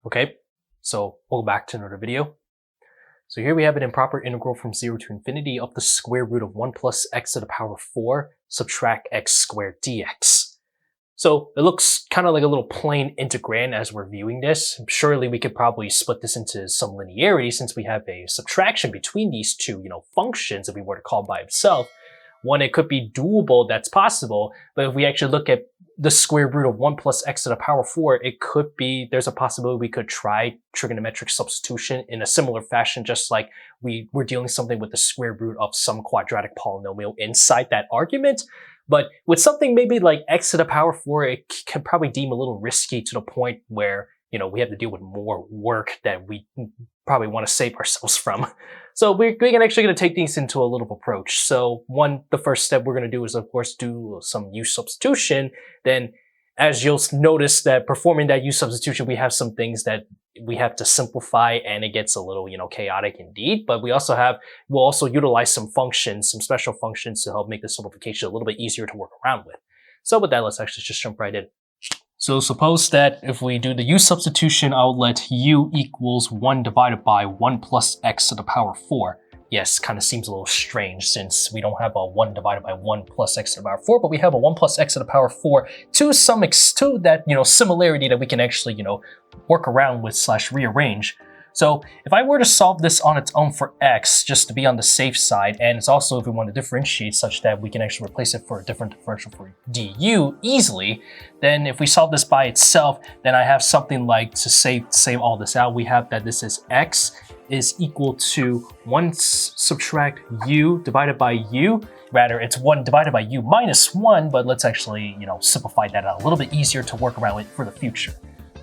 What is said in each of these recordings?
Okay, so welcome back to another video. So here we have an improper integral from 0 to infinity of the square root of 1 plus x to the power 4 subtract x squared dx. So it looks kind of like a little plain integrand as we're viewing this. Surely we could probably split this into some linearity since we have a subtraction between these two, functions if we were to call by itself. One, it could be doable, that's possible, but if we actually look at the square root of 1 plus x to the power 4, it could be, there's a possibility we could try trigonometric substitution in a similar fashion, just like we're dealing something with the square root of some quadratic polynomial inside that argument. But with something maybe like x to the power 4, it can probably deem a little risky to the point where, we have to deal with more work that we probably want to save ourselves from. So we're actually going to take things into a little approach. So the first step we're going to do is, of course, do some u substitution. Then as you'll notice that performing that u substitution, we have some things that we have to simplify and it gets a little, chaotic indeed. But we'll also utilize some functions, some special functions to help make the simplification a little bit easier to work around with. So with that, let's actually just jump right in. So suppose that if we do the u substitution, I'll let u equals 1 divided by 1 plus x to the power 4. Yes, kind of seems a little strange since we don't have a 1 divided by 1 plus x to the power 4, but we have a 1 plus x to the power 4 to that, similarity that we can actually, work around with / rearrange. So if I were to solve this on its own for x, just to be on the safe side, and it's also if we want to differentiate such that we can actually replace it for a different differential for du easily, then if we solve this by itself, then I have something like, to save all this out, we have that this is x is equal to 1 subtract u divided by u. Rather, it's 1 divided by u minus 1, but let's actually, simplify that out a little bit easier to work around with for the future.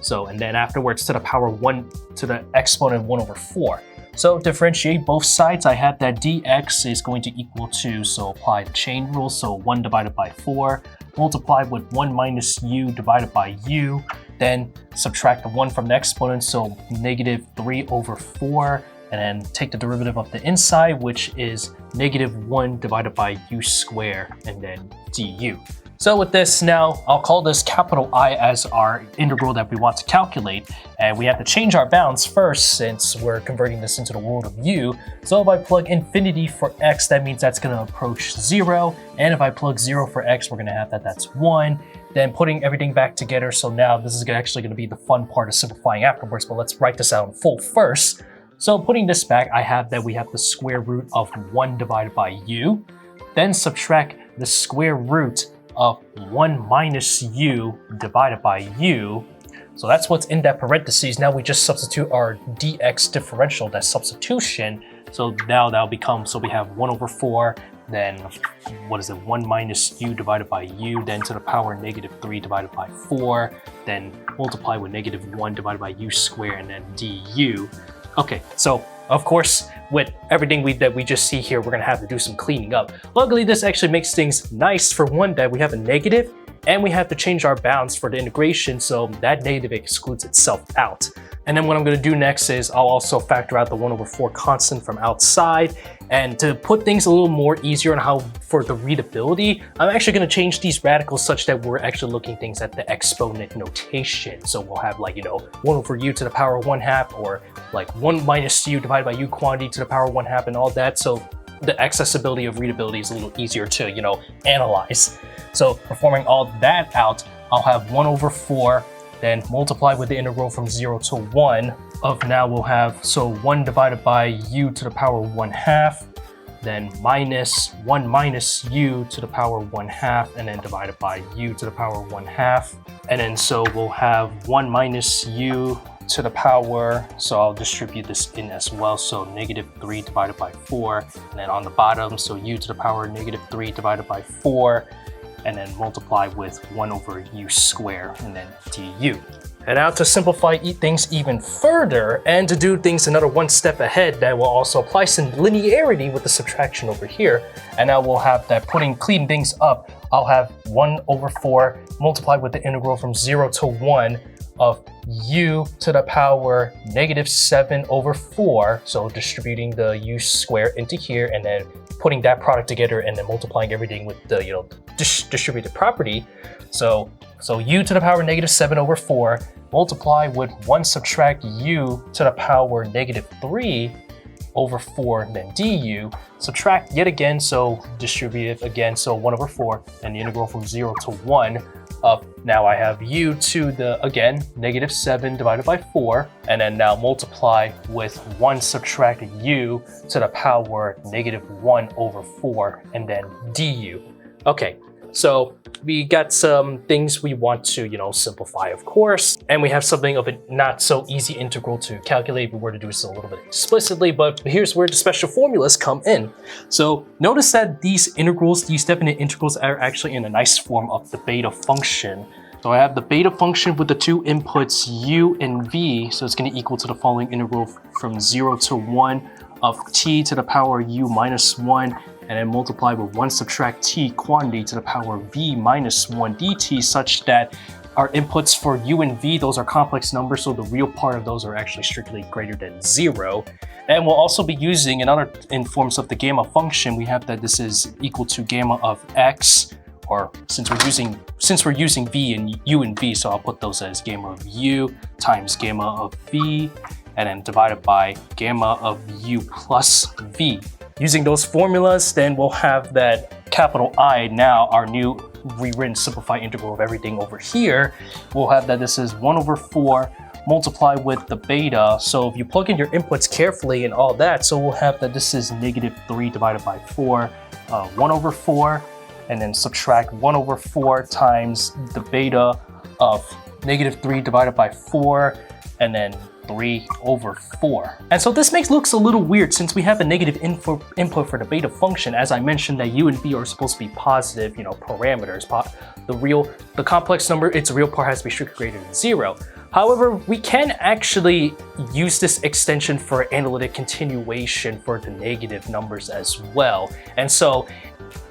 So, and then afterwards to the power 1 to the exponent 1 over 4. So differentiate both sides. I have that dx is going to equal to, so apply the chain rule. So 1 divided by 4 multiplied with 1 minus u divided by u. Then subtract the 1 from the exponent, so negative 3 over 4. And then take the derivative of the inside, which is negative 1 divided by u squared, and then du. So with this now, I'll call this capital I as our integral that we want to calculate. And we have to change our bounds first since we're converting this into the world of u. So if I plug infinity for x, that means that's going to approach 0. And if I plug 0 for x, we're going to have that's 1. Then putting everything back together. So now this is actually going to be the fun part of simplifying afterwards, but let's write this out in full first. So putting this back, I have that we have the square root of 1 divided by u. Then subtract the square root of 1 minus u divided by u. So that's what's in that parentheses. Now we just substitute our dx differential, that substitution. So now that'll become, so we have 1 over 4, then 1 minus u divided by u, then to the power negative 3 divided by 4, then multiply with negative 1 divided by u squared, and then du. Okay, so of course, with everything that we just see here, we're going to have to do some cleaning up. Luckily, this actually makes things nice. For one, that we have a negative, and we have to change our bounds for the integration, so that negative excludes itself out. And then what I'm going to do next is I'll also factor out the 1 over 4 constant from outside. And to put things a little more easier on how for the readability, I'm actually going to change these radicals such that we're actually looking things at the exponent notation. So we'll have 1 over u to the power 1/2, or 1 minus u divided by u quantity to the power 1/2 and all that. So the accessibility of readability is a little easier to, analyze. So performing all that out, I'll have 1 over 4, then multiply with the integral from 0 to 1 of, now we'll have, so 1 divided by u to the power 1/2, then minus 1 minus u to the power 1/2, and then divided by u to the power 1/2. And then so we'll have 1 minus u to the power, so I'll distribute this in as well, so negative 3 divided by 4, and then on the bottom, so u to the power negative 3 divided by 4, and then multiply with 1 over u squared, and then du. And now to simplify things even further, and to do things another one step ahead, that will also apply some linearity with the subtraction over here. And now we'll have that clean things up, I'll have 1 over 4 multiplied with the integral from 0 to 1 of u to the power negative 7 over 4. So distributing the u squared into here, and then putting that product together, and then multiplying everything with the distributed property. So u to the power negative 7 over 4 multiply with 1 subtract u to the power -3 over 4, and then du, subtract yet again, so distribute it again, so 1 over 4, and the integral from 0 to 1 of, now I have u to the, again, -7 divided by 4, and then now multiply with 1 subtract u to the power -1 over 4, and then du. Okay, so we got some things we want to, simplify, of course, and we have something of a not so easy integral to calculate if we were to do this a little bit explicitly, but here's where the special formulas come in. So notice that these integrals, these definite integrals, are actually in a nice form of the beta function. So I have the beta function with the two inputs u and v, so it's going to equal to the following integral from 0 to 1 of t to the power u minus 1, and then multiply with 1 subtract t quantity to the power v minus 1 dt, such that our inputs for u and v, those are complex numbers, so the real part of those are actually strictly greater than 0. And we'll also be using in forms of the gamma function, we have that this is equal to gamma of x, or since we're using v and u and v, so I'll put those as gamma of u times gamma of v, and then divided by gamma of u plus v. Using those formulas, then we'll have that capital I, now our new rewritten simplified integral of everything over here. We'll have that this is 1 over 4 multiplied with the beta. So if you plug in your inputs carefully and all that, so we'll have that this is -3 divided by 4, 1 over 4, and then subtract 1 over 4 times the beta of -3 divided by 4, and then 3 over 4. And so this looks a little weird since we have a negative input for the beta function. As I mentioned, that u and v are supposed to be positive, parameters. The complex number, its real part has to be strictly greater than 0. However, we can actually use this extension for analytic continuation for the negative numbers as well. And so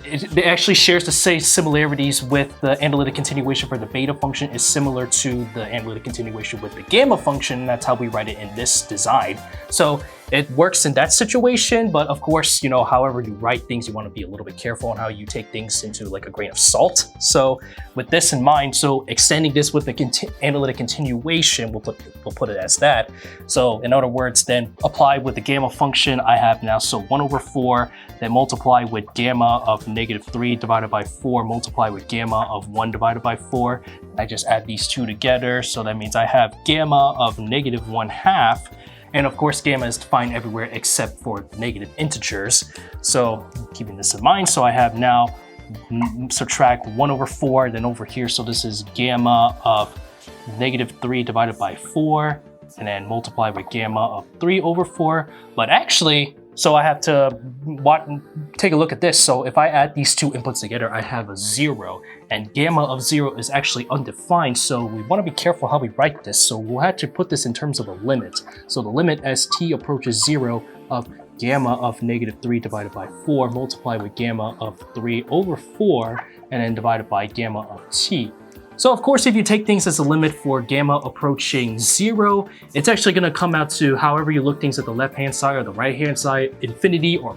it actually shares the same similarities with the analytic continuation for the beta function is similar to the analytic continuation with the gamma function, and that's how we write it in this design. So it works in that situation, but of course, however you write things, you want to be a little bit careful on how you take things into like a grain of salt. So with this in mind, so extending this with the analytic continuation, we'll put it as that. So in other words, then apply with the gamma function, I have now, so 1 over 4, then multiply with gamma of -3 divided by 4, multiply with gamma of 1 divided by 4. I just add these two together, so that means I have gamma of -1/2. And of course, gamma is defined everywhere except for negative integers. So keeping this in mind, so I have now subtract 1 over 4, then over here, so this is gamma of -3 divided by 4, and then multiply with gamma of 3 over 4. But actually, so I have to take a look at this. So if I add these two inputs together, I have a 0, and gamma of 0 is actually undefined. So we want to be careful how we write this. So we'll have to put this in terms of a limit. So the limit as t approaches 0 of gamma of -3 divided by 4, multiply with gamma of 3 over 4, and then divided by gamma of t. So of course, if you take things as a limit for gamma approaching 0, it's actually going to come out to, however you look things at the left-hand side or the right-hand side, infinity or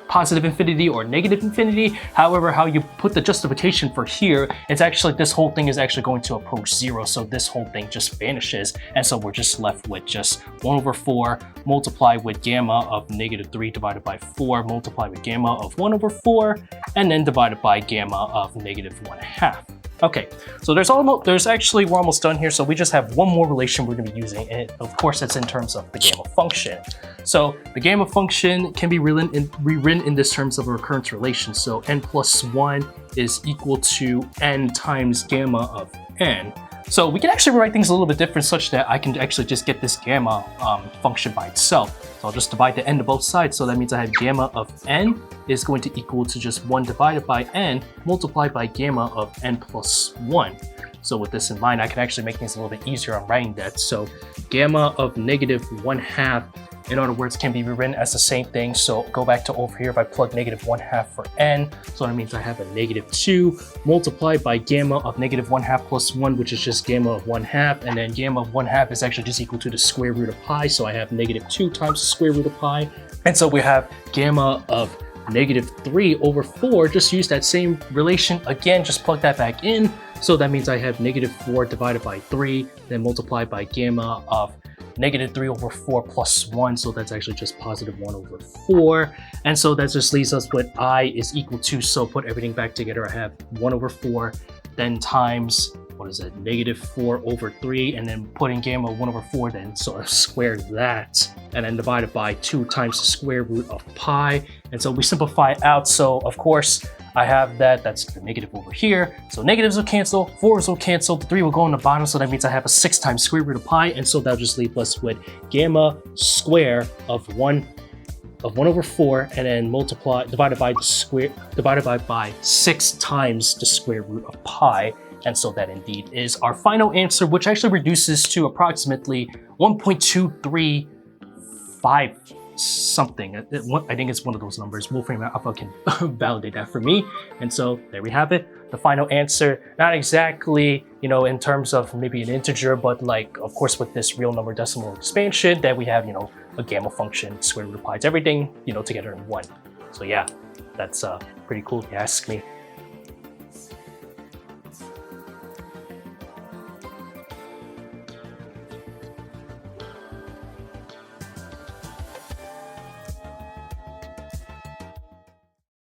positive infinity or negative infinity. However, how you put the justification for here, it's actually, this whole thing is actually going to approach 0. So this whole thing just vanishes. And so we're just left with just 1 over 4 multiplied with gamma of -3 divided by 4, multiplied with gamma of 1 over 4, and then divided by gamma of -1/2. Okay, so we're almost done here. So we just have one more relation we're going to be using, and of course it's in terms of the gamma function. So the gamma function can be rewritten in this terms of a recurrence relation. So n plus 1 is equal to n times gamma of n. So we can actually write things a little bit different such that I can actually just get this gamma function by itself. So I'll just divide the n to both sides. So that means I have gamma of n is going to equal to just 1 divided by n multiplied by gamma of n plus 1. So with this in mind, I can actually make things a little bit easier on writing that. So gamma of -1/2, in other words, can be rewritten as the same thing. So go back to over here, if I plug -1/2 for n, so that means I have a -2 multiplied by gamma of -1/2 plus 1, which is just gamma of 1/2, and then gamma of 1/2 is actually just equal to the square root of pi, so I have -2 times the square root of pi. And so we have gamma of negative 3 over 4, just use that same relation again, just plug that back in. So that means I have negative 4 divided by 3, then multiplied by gamma of negative 3 over 4 plus 1, so that's actually just positive 1 over 4. And so that just leaves us with I is equal to, so put everything back together, I have 1 over 4, then times, what is it, negative 4 over 3, and then putting gamma 1 over 4, then sort of square that, and then divided by 2 times the square root of pi. And so we simplify out, so of course I have that's the negative over here, so negatives will cancel, 4s will cancel, the 3 will go on the bottom, so that means I have a 6 times square root of pi, and so that'll just leave us with gamma square of 1 over 4, and then divided by 6 times the square root of pi. And so that indeed is our final answer, which actually reduces to approximately 1.235 something. I think it's one of those numbers. Wolfram Alpha can validate that for me. And so there we have it. The final answer, not exactly, you know, in terms of maybe an integer, but like, of course, with this real number decimal expansion, that we have, you know, a gamma function, square root of pi, it's everything, you know, together in one. So yeah, that's pretty cool if you ask me.